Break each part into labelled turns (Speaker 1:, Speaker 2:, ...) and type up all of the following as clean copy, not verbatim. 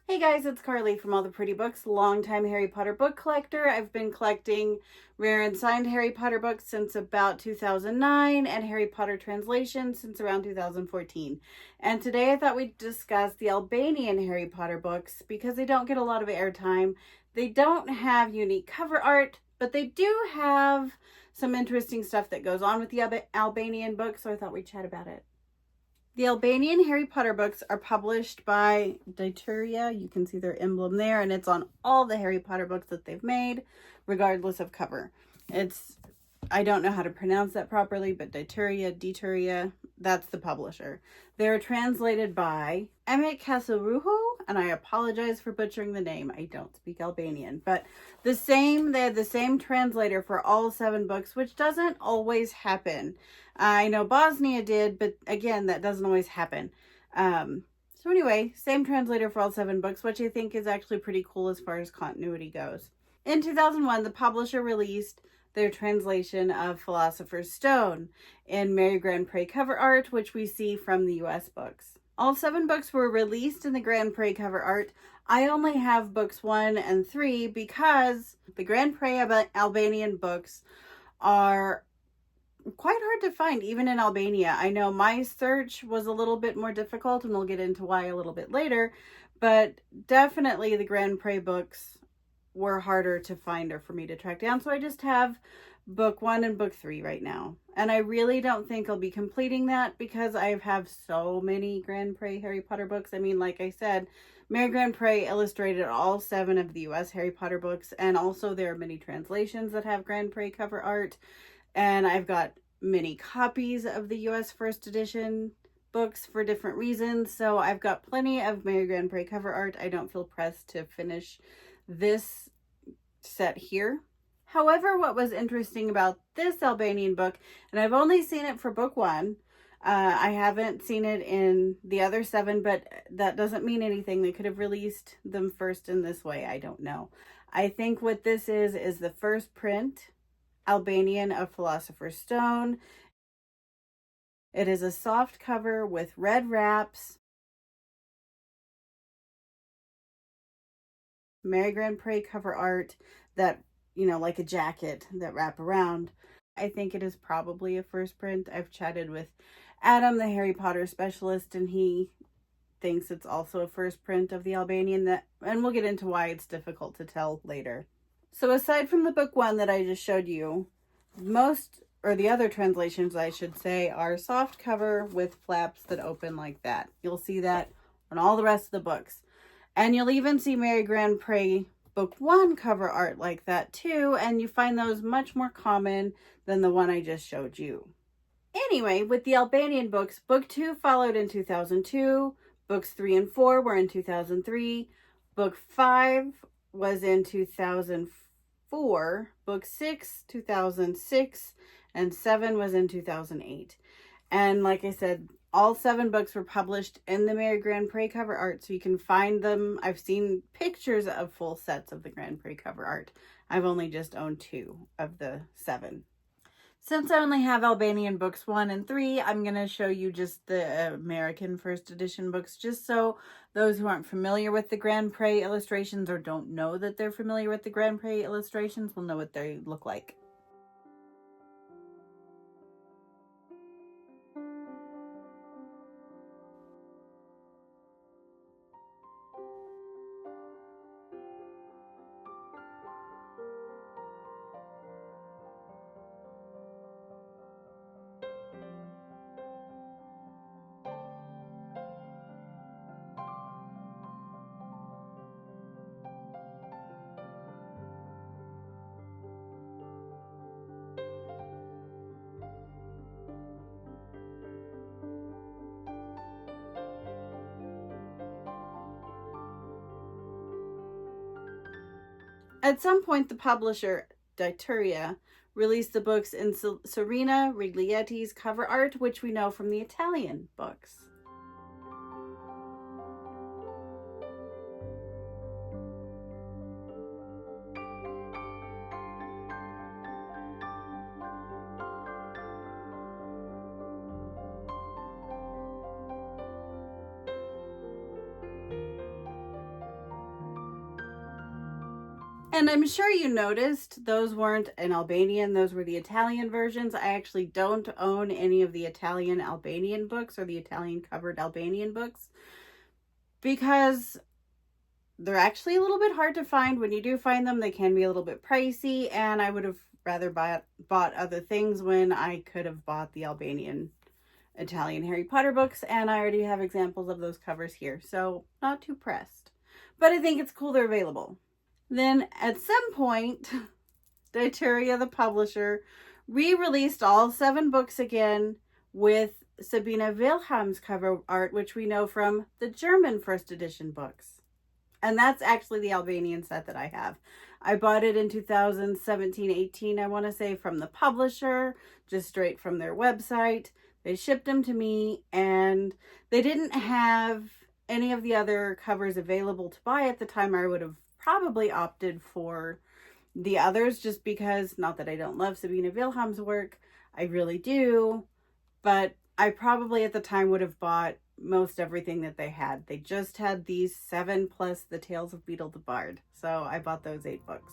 Speaker 1: Hey guys, it's Carly from All the Pretty Books, longtime Harry Potter book collector. I've been collecting rare and signed Harry Potter books since about 2009 and Harry Potter translations since around 2014. And today I thought we'd discuss the Albanian Harry Potter books because they don't get a lot of airtime. They don't have unique cover art, but they do have some interesting stuff that goes on with the Albanian books, so I thought we'd chat about it. The Albanian Harry Potter books are published by Duddle. You can see their emblem there, and it's on all the Harry Potter books that they've made, regardless of cover. I don't know how to pronounce that properly, but Duddle, that's the publisher. They're translated by Emmett Castleruho, and I apologize for butchering the name. I don't speak Albanian, but they had the same translator for all 7 books, which doesn't always happen. I know Bosnia did, but again, that doesn't always happen. So anyway, same translator for all 7 books, which I think is actually pretty cool as far as continuity goes. In 2001, the publisher released their translation of Philosopher's Stone in Mary Grand Pré cover art, which we see from the US books. All 7 books were released in the Grand Pré cover art. I only have books 1 and 3 because the Grand Pré Albanian books are quite hard to find, even in Albania. I know my search was a little bit more difficult, and we'll get into why a little bit later, but definitely the Grand Pré books were harder to find or for me to track down, so I just have book 1 and book 3 right now. And I really don't think I'll be completing that because I have so many Grand Pré Harry Potter books. I mean, like I said, Mary Grand Pré illustrated all 7 of the US Harry Potter books, and also there are many translations that have Grand Pré cover art. And I've got many copies of the US first edition books for different reasons. So I've got plenty of Mary Grand Pré cover art. I don't feel pressed to finish this set here. However, what was interesting about this Albanian book, and I've only seen it for book 1. I haven't seen it in the other 7, but that doesn't mean anything. They could have released them first in this way. I don't know. I think what this is the first print Albanian of Philosopher's Stone. It is a soft cover with red wraps, Mary Grand Pré cover art that, like a jacket that wrap around. I think it is probably a first print. I've chatted with Adam, the Harry Potter specialist, and he thinks it's also a first print of the Albanian, and we'll get into why it's difficult to tell later. So aside from the book 1 that I just showed you, the other translations, I should say, are soft cover with flaps that open like that. You'll see that on all the rest of the books. And you'll even see Mary Grand Pré book 1 cover art like that too, and you find those much more common than the one I just showed you. Anyway, with the Albanian books, book 2 followed in 2002, books 3 and 4 were in 2003, book 5 was in 2004, book 6, 2006, and 7 was in 2008. And like I said, all 7 books were published in the Mary Grand Pré cover art, so you can find them. I've seen pictures of full sets of the Grand Pré cover art. I've only just owned 2 of the 7. Since I only have Albanian books 1 and 3, I'm going to show you just the American first edition books, just so those who aren't familiar with the Grand Pré illustrations or don't know that they're familiar with the Grand Pré illustrations will know what they look like. At some point, the publisher, Duddle, released the books in Serena Riglietti's cover art, which we know from the Italian books. And I'm sure you noticed those weren't in Albanian, those were the Italian versions. I actually don't own any of the Italian Albanian books or the Italian covered Albanian books because they're actually a little bit hard to find. When you do find them, they can be a little bit pricey, and I would have rather bought other things when I could have bought the Albanian Italian Harry Potter books, and I already have examples of those covers here, so not too pressed. But I think it's cool they're available. Then at some point, Diteria, the publisher, re-released all 7 books again with Sabina Wilhelm's cover art, which we know from the German first edition books. And that's actually the Albanian set that I have. I bought it in 2017-18, I want to say, from the publisher, just straight from their website. They shipped them to me, and they didn't have any of the other covers available to buy at the time. I would have probably opted for the others just because, not that I don't love Sabina Wilhelm's work, I really do, but I probably at the time would have bought most everything that they had. They just had these 7 plus the Tales of Beetle the Bard, so I bought those 8 books.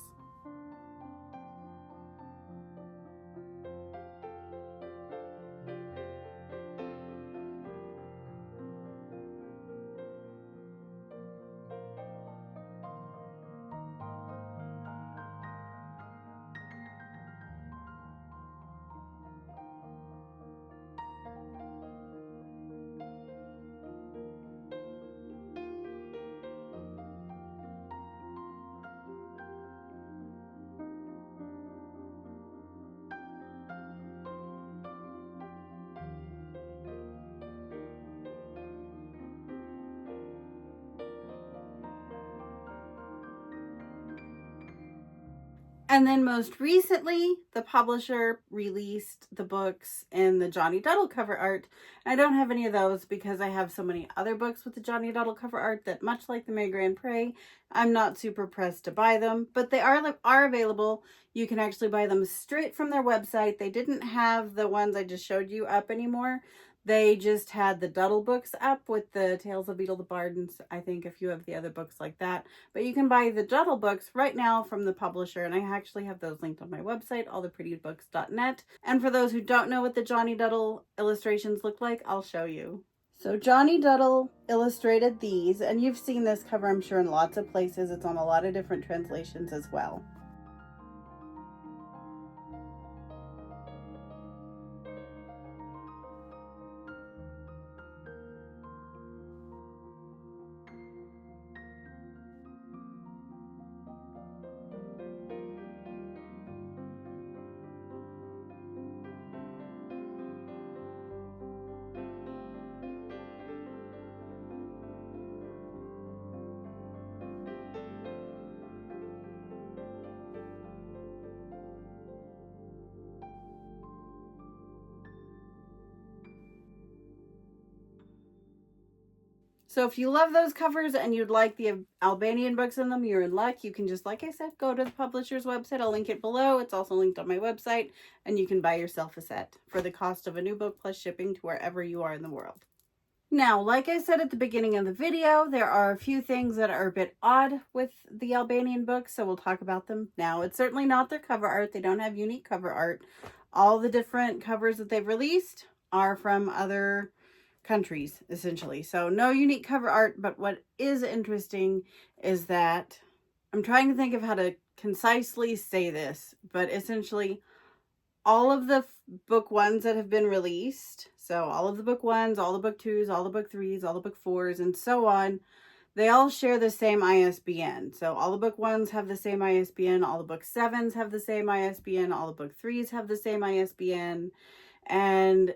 Speaker 1: And then most recently, the publisher released the books in the Johnny Duddle cover art. I don't have any of those because I have so many other books with the Johnny Duddle cover art that, much like the May Grand Prix, I'm not super pressed to buy them. But they are available. You can actually buy them straight from their website. They didn't have the ones I just showed you up anymore. They just had the Duddle books up with the Tales of Beetle the Bard and I think a few of the other books like that. But you can buy the Duddle books right now from the publisher, and I actually have those linked on my website, alltheprettybooks.net. And for those who don't know what the Johnny Duddle illustrations look like, I'll show you. So Johnny Duddle illustrated these, and you've seen this cover, I'm sure, in lots of places. It's on a lot of different translations as well. So if you love those covers and you'd like the Albanian books in them, you're in luck. You can just, like I said, go to the publisher's website. I'll link it below. It's also linked on my website, and you can buy yourself a set for the cost of a new book plus shipping to wherever you are in the world. Now, like I said at the beginning of the video, there are a few things that are a bit odd with the Albanian books, so we'll talk about them now. It's certainly not their cover art. They don't have unique cover art. All the different covers that they've released are from other countries, essentially. So no unique cover art, but what is interesting is that I'm trying to think of how to concisely say this, but essentially all of the book 1s that have been released, so all of the book 1s, all the book 2s, all the book 3s, all the book 4s, and so on, they all share the same ISBN. So all the book 1s have the same ISBN, all the book 7s have the same ISBN, all the book 3s have the same ISBN, and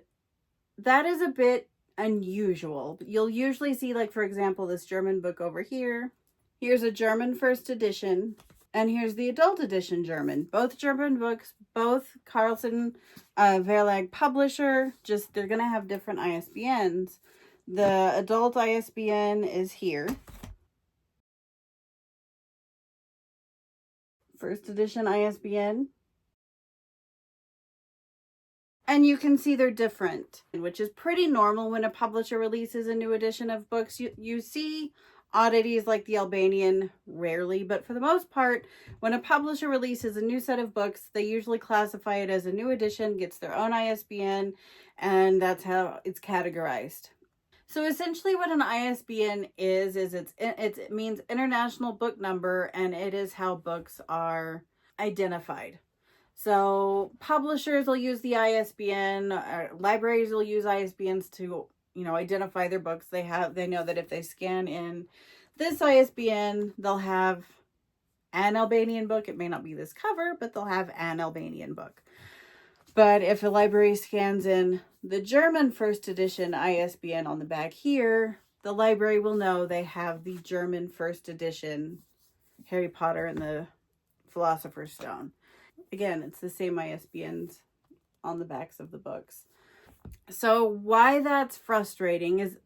Speaker 1: that is a bit unusual. You'll usually see, like, for example, this German book over here. Here's a German first edition, and here's the adult edition German. Both German books, both Carlsen Verlag publisher, just they're going to have different ISBNs. The adult ISBN is here. First edition ISBN. And you can see they're different, which is pretty normal when a publisher releases a new edition of books. You see oddities like the Albanian, rarely, but for the most part, when a publisher releases a new set of books, they usually classify it as a new edition, gets their own ISBN, and that's how it's categorized. So essentially what an ISBN is it means International Book Number, and it is how books are identified. So publishers will use the ISBN, libraries will use ISBNs to, identify their books. They know that if they scan in this ISBN, they'll have an Albanian book. It may not be this cover, but they'll have an Albanian book. But if a library scans in the German first edition ISBN on the back here, the library will know they have the German first edition Harry Potter and the Philosopher's Stone. Again, it's the same ISBNs on the backs of the books. So why that's frustrating is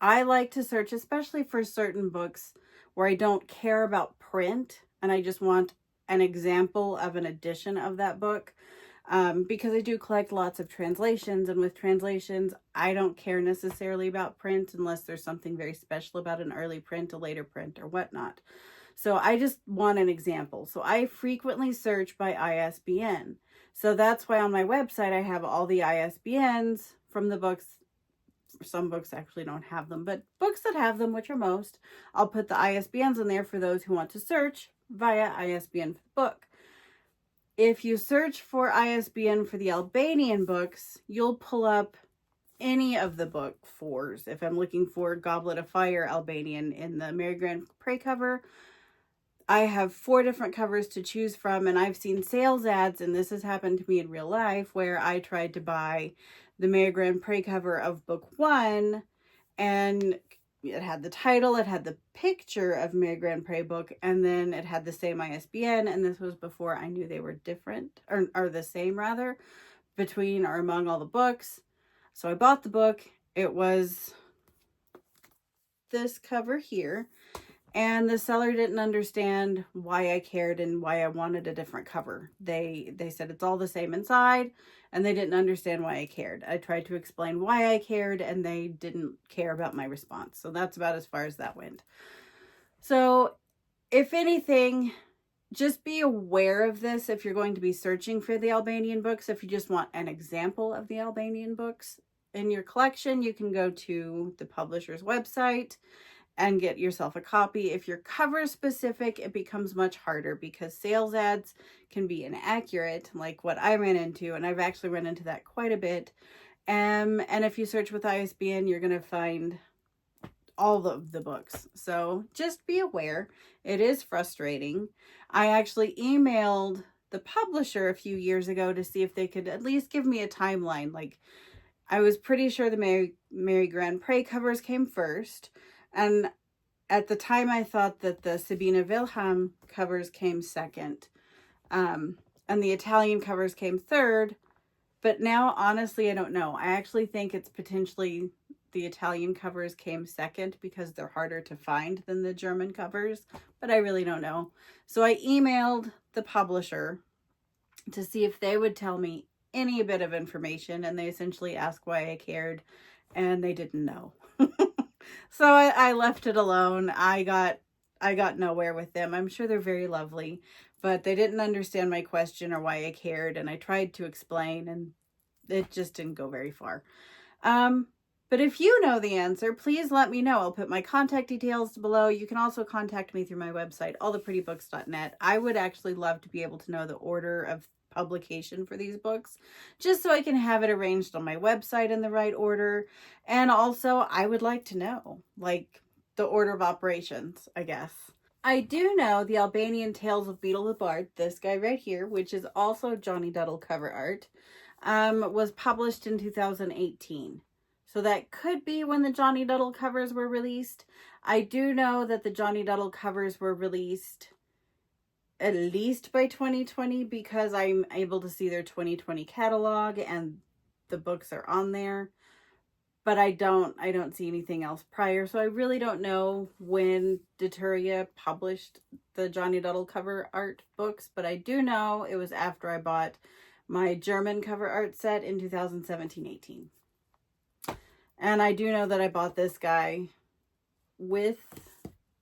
Speaker 1: I like to search, especially for certain books where I don't care about print and I just want an example of an edition of that book. Because I do collect lots of translations, and with translations, I don't care necessarily about print unless there's something very special about an early print, a later print, or whatnot. So I just want an example. So I frequently search by ISBN. So that's why on my website I have all the ISBNs from the books. Some books actually don't have them, but books that have them, which are most, I'll put the ISBNs in there for those who want to search via ISBN for the book. If you search for ISBN for the Albanian books, you'll pull up any of the book 4s. If I'm looking for Goblet of Fire Albanian in the Mary Grand Pré cover, I have 4 different covers to choose from, and I've seen sales ads, and this has happened to me in real life, where I tried to buy the Mary Grand Pré cover of book 1, and it had the title, it had the picture of Mary Grand Pré book, and then it had the same ISBN, and this was before I knew they were different, or the same rather, between or among all the books. So I bought the book. It was this cover here, and the seller didn't understand why I cared and why I wanted a different cover. They said it's all the same inside, and they didn't understand why I cared. I tried to explain why I cared, and they didn't care about my response. So that's about as far as that went. So if anything, just be aware of this if you're going to be searching for the Albanian books. If you just want an example of the Albanian books in your collection, you can go to the publisher's website and get yourself a copy. If you're cover specific, it becomes much harder because sales ads can be inaccurate, like what I ran into, and I've actually run into that quite a bit. And if you search with ISBN, you're going to find all of the books. So just be aware. It is frustrating. I actually emailed the publisher a few years ago to see if they could at least give me a timeline. Like, I was pretty sure the Mary Grand Pré covers came first. And at the time, I thought that the Sabina Wilhelm covers came second. And the Italian covers came third. But now, honestly, I don't know. I actually think it's potentially the Italian covers came second because they're harder to find than the German covers. But I really don't know. So I emailed the publisher to see if they would tell me any bit of information. And they essentially asked why I cared. And they didn't know. So I left it alone. I got nowhere with them. I'm sure they're very lovely, but they didn't understand my question or why I cared, and I tried to explain, and it just didn't go very far. But if you know the answer, please let me know. I'll put my contact details below. You can also contact me through my website, alltheprettybooks.net. I would actually love to be able to know the order of publication for these books, just so I can have it arranged on my website in the right order. And also, I would like to know, like, the order of operations, I guess. I do know the Albanian Tales of Beetle the Bard, this guy right here, which is also Johnny Duddle cover art, was published in 2018. So that could be when the Johnny Duddle covers were released. I do know that the Johnny Duddle covers were released at least by 2020 because I'm able to see their 2020 catalog and the books are on there. But I don't see anything else prior. So I really don't know when Deturia published the Johnny Duddle cover art books. But I do know it was after I bought my German cover art set in 2017-18. And I do know that I bought this guy with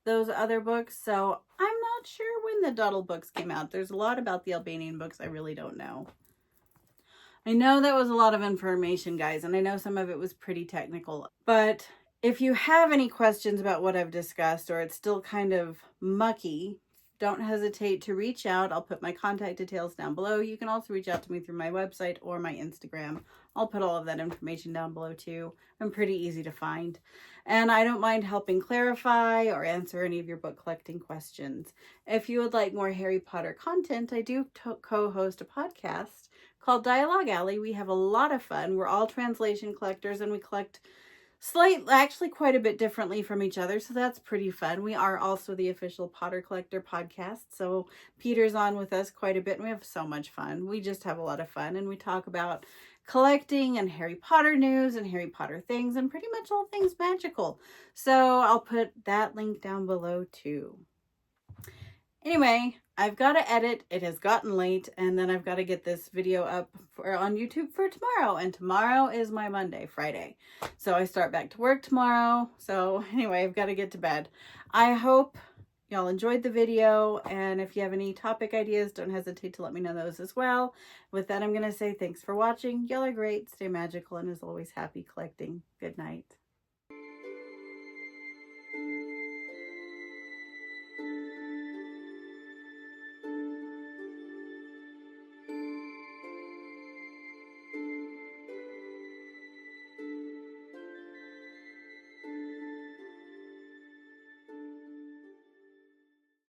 Speaker 1: those other books, so I'm not sure when the Duddle books came out. There's a lot about the Albanian books I really don't know. I know that was a lot of information, guys, and I know some of it was pretty technical, but if you have any questions about what I've discussed or it's still kind of mucky, don't hesitate to reach out. I'll put my contact details down below. You can also reach out to me through my website or my Instagram. I'll put all of that information down below too. I'm pretty easy to find. And I don't mind helping clarify or answer any of your book collecting questions. If you would like more Harry Potter content, I do co-host a podcast called Dialogue Alley. We have a lot of fun. We're all translation collectors and we collect actually quite a bit differently from each other, so that's pretty fun. We are also the official Potter Collector podcast, so Peter's on with us quite a bit, and we have so much fun. We just have a lot of fun, and we talk about collecting and Harry Potter news and Harry Potter things and pretty much all things magical. So I'll put that link down below too. Anyway, I've got to edit. It has gotten late, and then I've got to get this video up on YouTube for tomorrow, and tomorrow is my Friday. So I start back to work tomorrow. So anyway, I've got to get to bed. I hope y'all enjoyed the video, and if you have any topic ideas, don't hesitate to let me know those as well. With that, I'm going to say thanks for watching. Y'all are great. Stay magical, and as always, happy collecting. Good night.